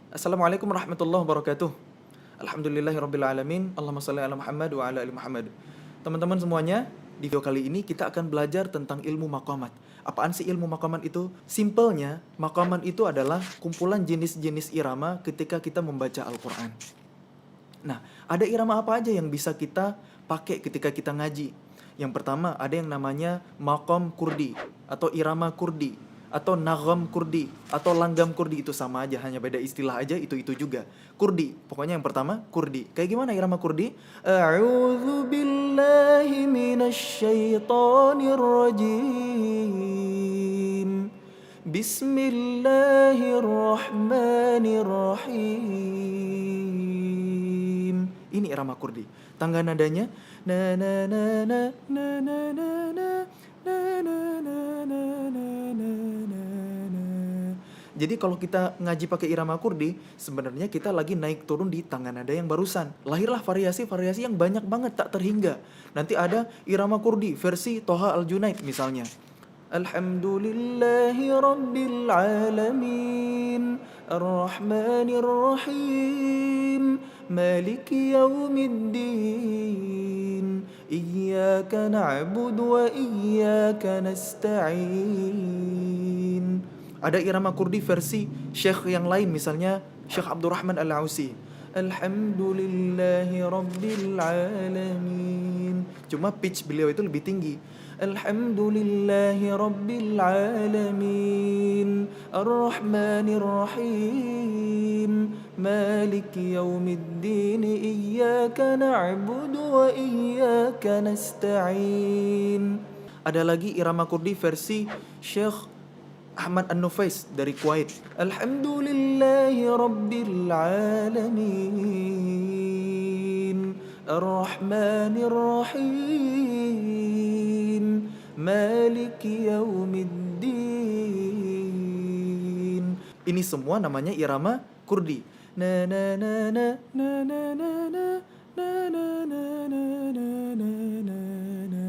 Assalamualaikum warahmatullahi wabarakatuh. Alhamdulillahirabbil alamin. Allahumma shalli ala Muhammad wa ala ali Muhammad. Teman-teman semuanya, di video kali ini kita akan belajar tentang ilmu maqamat. Apaan sih ilmu maqamat itu? Simpelnya, maqamat itu adalah kumpulan jenis-jenis irama ketika kita membaca Al-Qur'an. Nah, ada irama apa aja yang bisa kita pakai ketika kita ngaji? Yang pertama, ada yang namanya maqam kurdi atau irama kurdi atau nagham kurdi atau langgam kurdi, itu sama aja, hanya beda istilah aja, itu juga. Kurdi, pokoknya yang pertama kurdi. Kayak gimana irama kurdi? A'udzu billahi minasyaitonir rajim. Bismillahirrahmanirrahim. Ini irama kurdi. Tangga nadanya na na na na na na na na na na na na na na na. Jadi kalau kita ngaji pakai irama kurdi, sebenarnya kita lagi naik turun di tangga nada yang barusan. Lahirlah variasi-variasi yang banyak banget tak terhingga. Nanti ada irama kurdi versi Toha Al-Junaid misalnya. Alhamdulillahi Rabbil Alamin Ar-Rahmanir Rahim Maliki Yawmiddin Iyyaka na'budu wa iyyaka nasta'in. Ada irama kurdi versi syekh yang lain, misalnya Syekh Abdurrahman Al-Ausi. Alhamdulillahi Rabbil Alamin. Cuma pitch beliau itu lebih tinggi. Alhamdulillahi Rabbil Alamin Ar-Rahmanir Rahim Maliki Yawmiddin Iyyaka na'budu wa iyyaka nasta'in. Ada lagi irama kurdi versi Syekh Ahmad An-Nufais dari Kuwait. Alhamdulillahi Rabbil Alamin Ar-Rahmanir Rahim Maliki Yawmiddin. Ini semua namanya irama kurdi. Na na na na na na na na na na na na na na na.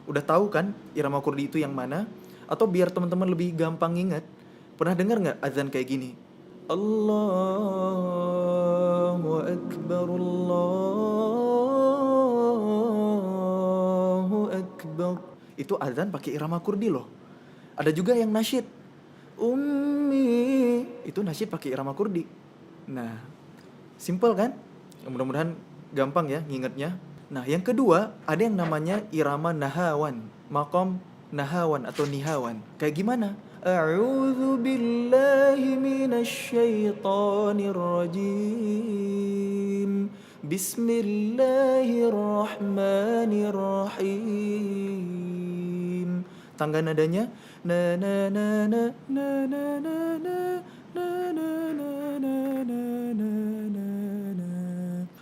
Udah tahu kan irama kurdi itu yang mana? Atau biar teman-teman lebih gampang ingat, pernah dengar nggak azan kayak gini? Allahu Akbar, Allahu Akbar. Itu azan pakai irama kurdi loh. Ada juga yang nasyid. Ummi, itu nasyid pakai irama kurdi. Nah, simple kan? Mudah-mudahan gampang ya ngingetnya. Nah, yang kedua, ada yang namanya irama nahawan, maqam nahawan atau nihawan. Kayak gimana? A'udzu billahi minasyaitonir rajim. Bismillahirrahmanirrahim. Tangga nadanya na na na na na na na na na na na na na na na.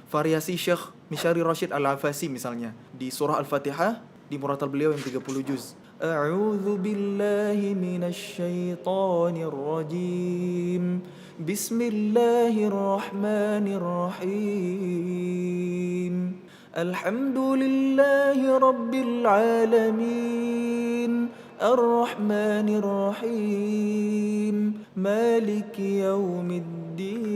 Variasi Syekh Mishari Rashid Al-Afasi misalnya di surah Al-Fatihah di muratal beliau yang 30 juz. A'udzu billahi minasyaitonir rajim. Bismillahirrahmanirrahim. Alhamdulillahi Rabbil Alamin Ar-Rahmanir Rahim Maliki Yawmiddin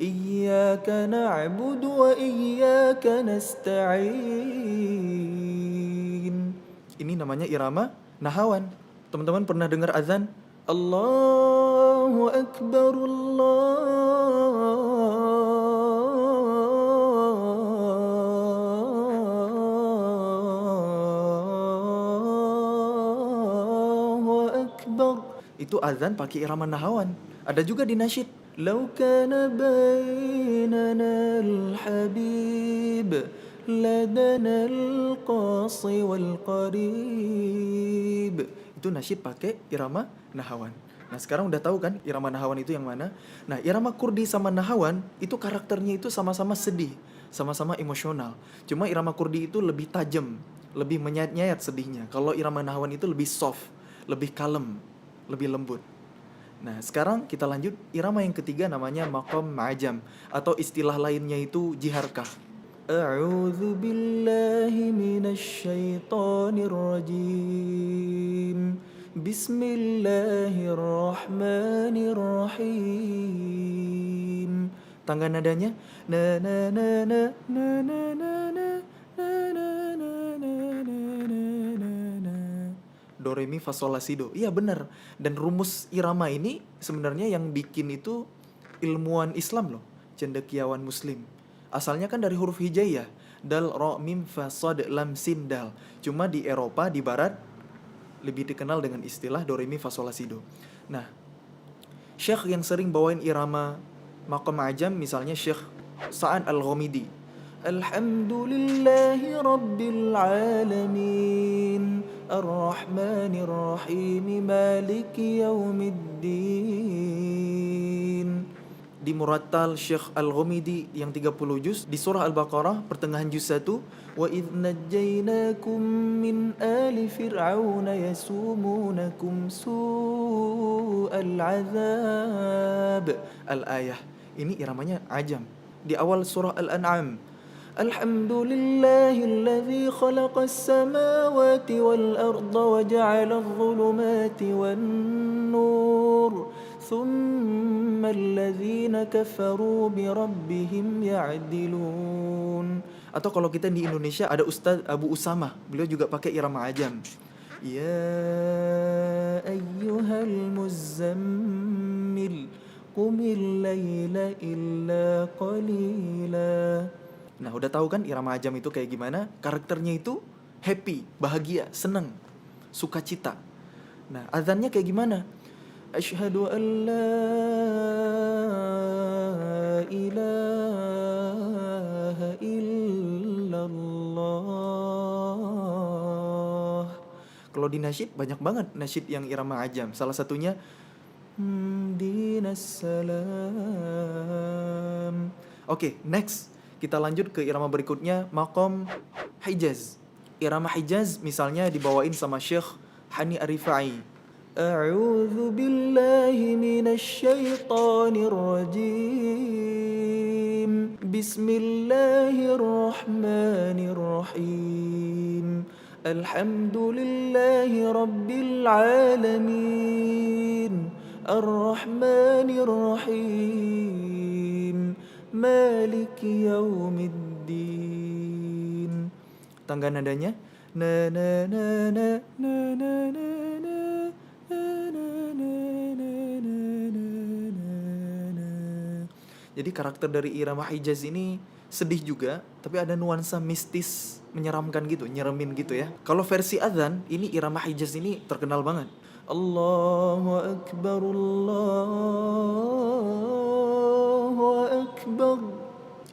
Iyyaka na'budu wa iyyaka nasta'in. Ini namanya irama nahawan. Teman-teman pernah dengar azan? Allahu Akbar, Allahu Akbar. Itu azan pakai irama nahawan. Ada juga di nasyid. Lau kana bainana al-habib ladana al-qasi wal-qarib. Itu nasyid pakai irama nahawan. Nah, sekarang udah tahu kan irama nahawan itu yang mana? Nah, irama kurdi sama nahawan itu karakternya itu sama-sama sedih, sama-sama emosional. Cuma irama kurdi itu lebih tajam, lebih menyayat-nyayat sedihnya. Kalau irama nahawan itu lebih soft, lebih kalem, lebih lembut. Nah, sekarang kita lanjut irama yang ketiga, namanya maqam ma'jam atau istilah lainnya itu jiharkah. A'udzu billahi minasyaitonir rajim. Bismillahirrahmanirrahim. Tangga nadanya na na na na na na na na na na na na na na na. Do re mi fa sol la si do. Iya benar. Dan rumus irama ini sebenarnya yang bikin itu ilmuwan Islam loh, cendekiawan muslim. Asalnya kan dari huruf hijaiyah, dal ra mim fa shad lam sin dal. Cuma di Eropa, di barat lebih dikenal dengan istilah do re mi fa sol la si do. Nah, syekh yang sering bawain irama maqam ajam misalnya Syekh Sa'ad Al-Ghamidi. Alhamdulillahi rabbil alamin Ar-Rahmanir Rahim Maliki Yaumiddin. Di Murattal Syekh Al-Ghamidi yang 30 juz di surah Al-Baqarah pertengahan juz 1, wa idh najjaynakum min ali fir'auna yasumunakum su'al azab. Al-ayah. Ini iramanya ajam. Di awal surah Al-An'am, Alhamdulillahilladzi khalaqas samawati wal arda wa ja'ala adh-dhulumati wan nur thumma alladzina kafaru bi rabbihim ya'dilun. Atau kalau kita di Indonesia ada Ustaz Abu Usama, beliau juga pakai irama ajam. Ya ayyuhal muzammil qumil laila illa qalila. Nah, udah tahu kan irama ajam itu kayak gimana? Karakternya itu happy, bahagia, senang, sukacita. Nah, azannya kayak gimana? Asyhadu an la ilaha illallah. Kalau di nasyid banyak banget nasyid yang irama ajam. Salah satunya dinas salam. Oke, next. Kita lanjut ke irama berikutnya, maqam Hijaz. Irama Hijaz misalnya dibawain sama Syekh Hani Ar-Rifai. A'udzu billahi minasy syaithanir rajim. Bismillahirrahmanirrahim. Alhamdulillahi rabbil alamin. Ar-Rahmanir Rahim Maliki Yaumiddin. Tangga nadanya na na na na na na na na na. Jadi karakter dari irama Hijaz ini sedih juga, tapi ada nuansa mistis, menyeramkan gitu, nyeremin gitu ya. Kalau versi azan, ini irama Hijaz ini terkenal banget. Allahu Akbar, Allahu Akbar.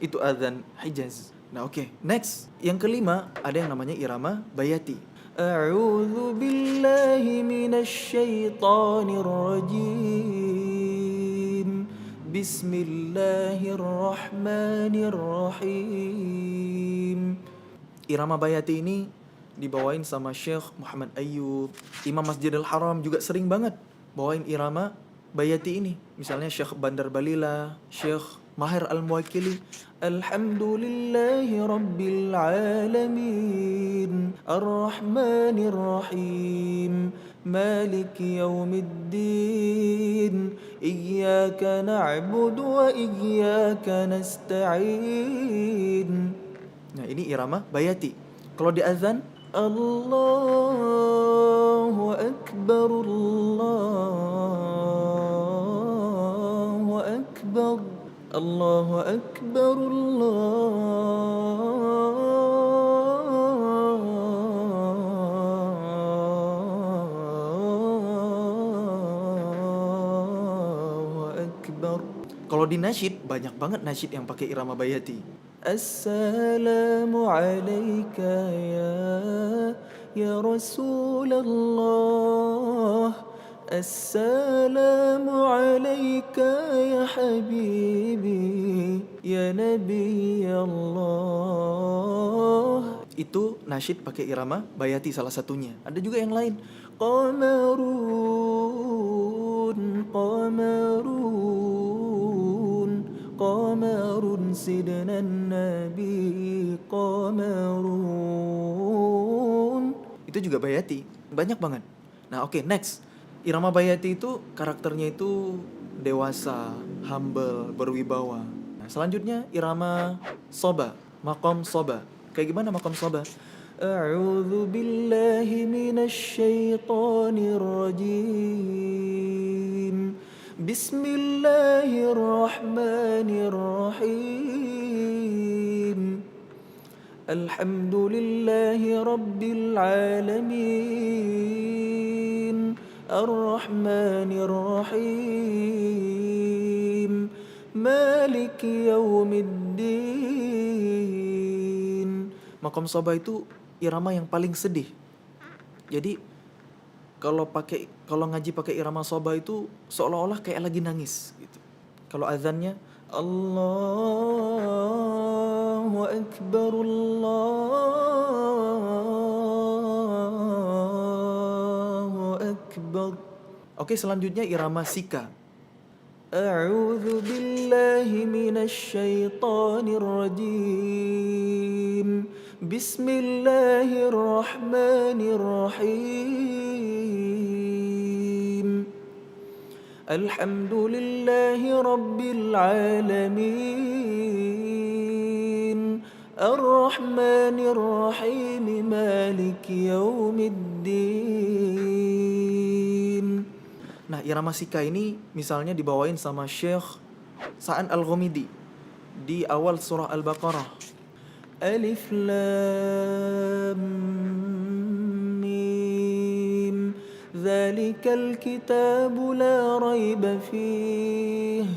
Itu azan Hijaz. Nah, oke. Next, yang kelima ada yang namanya irama Bayati. A'udzu billahi minasy syaithanir rajim. Bismillahirrahmanirrahim. Irama Bayati ini dibawain sama Syekh Muhammad Ayyub. Imam Masjidil Haram juga sering banget bawain irama Bayati ini. Misalnya Syekh Bandar Balila, Syekh Mahir Al-Muwakkili. Alhamdulillahi rabbil alamin Ar-Rahmanir Rahim Maliki Yaumiddin Iyyaka na'budu wa iyyaka nasta'in. Nah, ini irama Bayati. Kalau di azan, Allahu Akbar, Allahu Akbar, Allahu Akbar, Allahu Akbar. Kalau di nasyid, banyak banget nasyid yang pakai irama Bayati. Assalamu alayka ya Rasulullah. Assalamu alayka ya habibi ya Nabi Allah. Itu nasyid pakai irama Bayati salah satunya. Ada juga yang lain. Qamarun, qamarun, qamarun sidna nabi qamarun. Itu juga Bayati. Banyak banget. Nah, oke, next. Irama Bayati itu karakternya itu dewasa, humble, berwibawa. Nah, selanjutnya irama Soba, makom Soba. Kayak gimana makom Soba? A'udzu billahi minasy syaithanir rajim. Bismillahirrahmanirrahim. Alhamdulillahi rabbil alamin. Ar-Rahmanir Rahim. Maliki yaumiddin. Makom Soba itu irama yang paling sedih. Jadi kalau ngaji pakai irama Soba itu seolah-olah kayak lagi nangis gitu. Kalau azannya Allahu Akbar, Allahu Akbar. Oke, selanjutnya irama Sika. A'udzu billahi minasy syaithanir rajim. Bismillahirrahmanirrahim. Alhamdulillahi rabbil alamin. Ar-Rahmanir Rahim. Maliki yaumiddin. Nah, irama Sika ini misalnya dibawain sama Syekh Sa'an Al-Ghamidi di awal surah Al-Baqarah. Alif Lam Mim. Dzalikal kitabu la raiba fihi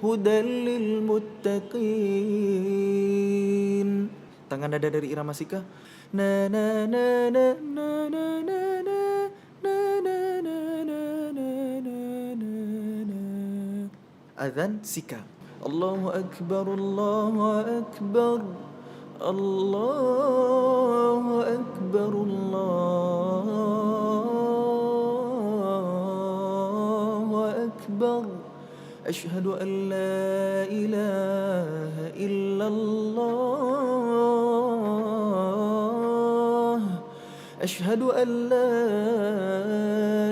hudan lil muttaqin. Tangan nada dari irama Sika. Na na na na na na na na. Azan Sika. Allahu Akbar, Allahu Akbar, Allahu Akbar, Allahu Akbar. Asyhadu an la ilaha illallah. Asyhadu an la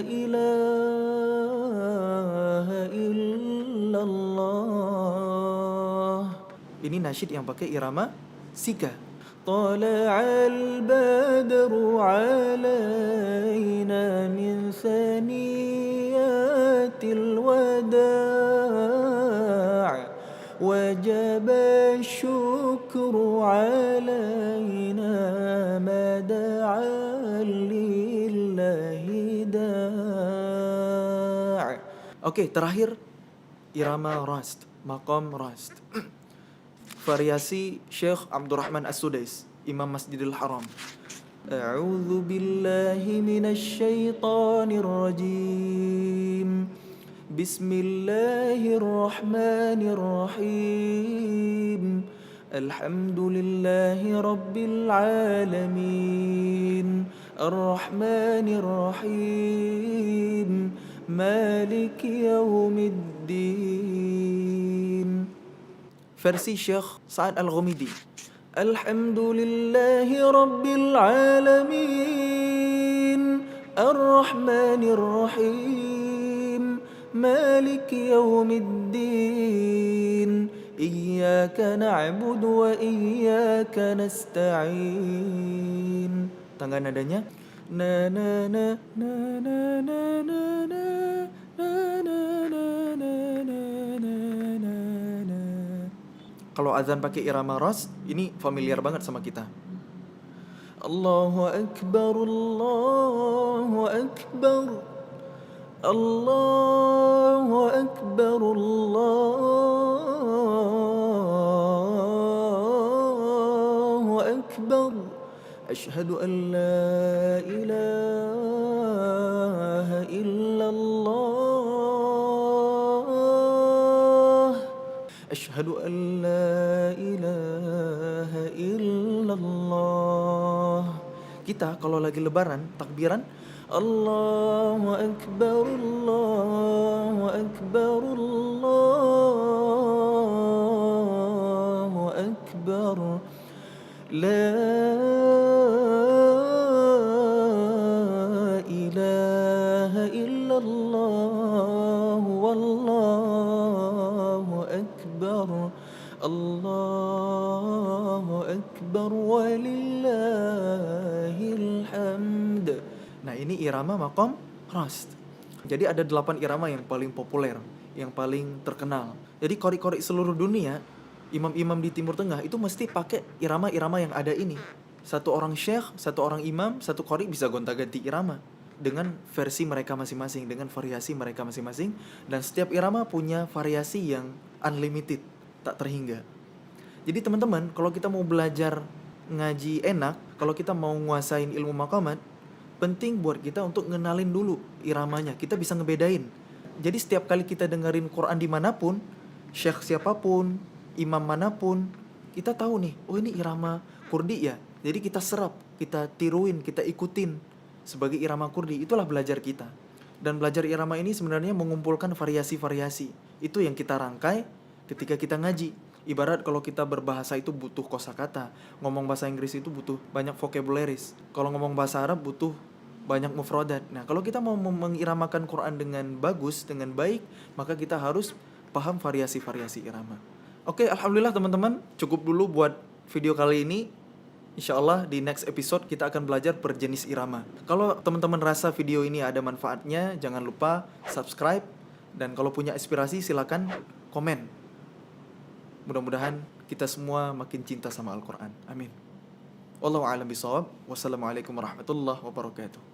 ilaha illallah. Ini nasyid yang pakai irama Sika. Tala'al badru alaina min thaniyatil wada' wajaba syukru alaina ma da'a lillahi da'. Oke, terakhir irama Rast, maqam Rast. Variasi Syekh Abdurrahman As-Sudais, Imam Masjidil Haram. A'udzu billahi minasy syaithanir rajim. Bismillahirrahmanirrahim. Alhamdulillahi rabbil alamin. Ar-Rahmanir Rahim. Maliki yaumiddin. Versi Syekh Sa'ad Al-Ghamidi. Alhamdulillahi rabbil alamin. Ar-Rahmanir Rahim. Maliki yaumiddin. Iyyaka na'budu wa iyyaka nasta'in. Tangan nadanya na na na na na na na na na na na na. Kalau azan pakai irama ras, ini familiar banget sama kita. Allahu Akbar, Allahu Akbar, Allahu Akbar, Allahu Akbar. Asyhadu an la ilaha illallah. Asyhadu an la ilaha illallah. Kita kalau lagi lebaran, takbiran Allahu Akbar, Allahu Akbar, Allahu Akbar. La ilaha Akbar, Allahu Akbar walillahil hamd. Nah, ini irama maqam rast. Jadi ada 8 irama yang paling populer, yang paling terkenal. Jadi qori-qori seluruh dunia, imam-imam di Timur Tengah itu mesti pakai irama-irama yang ada ini. Satu orang syekh, satu orang imam, satu qori bisa gonta-ganti irama dengan versi mereka masing-masing, dengan variasi mereka masing-masing, dan setiap irama punya variasi yang unlimited, tak terhingga. Jadi teman-teman, kalau kita mau belajar ngaji enak, kalau kita mau nguasain ilmu maqamat, penting buat kita untuk ngenalin dulu iramanya. Kita bisa ngebedain. Jadi setiap kali kita dengerin Quran dimanapun, syekh siapapun, imam manapun, kita tahu nih, oh ini irama kurdi ya. Jadi kita serap, kita tiruin, kita ikutin sebagai irama kurdi. Itulah belajar kita. Dan belajar irama ini sebenarnya mengumpulkan variasi-variasi. Itu yang kita rangkai ketika kita ngaji. Ibarat kalau kita berbahasa itu butuh kosakata, ngomong bahasa Inggris itu butuh banyak vocabularies. Kalau ngomong bahasa Arab butuh banyak mufradat. Nah, kalau kita mau mengiramakan Quran dengan bagus, dengan baik, maka kita harus paham variasi-variasi irama. Oke, alhamdulillah teman-teman, cukup dulu buat video kali ini. Insya Allah di next episode kita akan belajar per jenis irama. Kalau teman-teman rasa video ini ada manfaatnya, jangan lupa subscribe. Dan kalau punya inspirasi silakan komen. Mudah-mudahan kita semua makin cinta sama Al-Quran. Amin. Wallahu a'lam bishawab. Wassalamualaikum warahmatullahi wabarakatuh.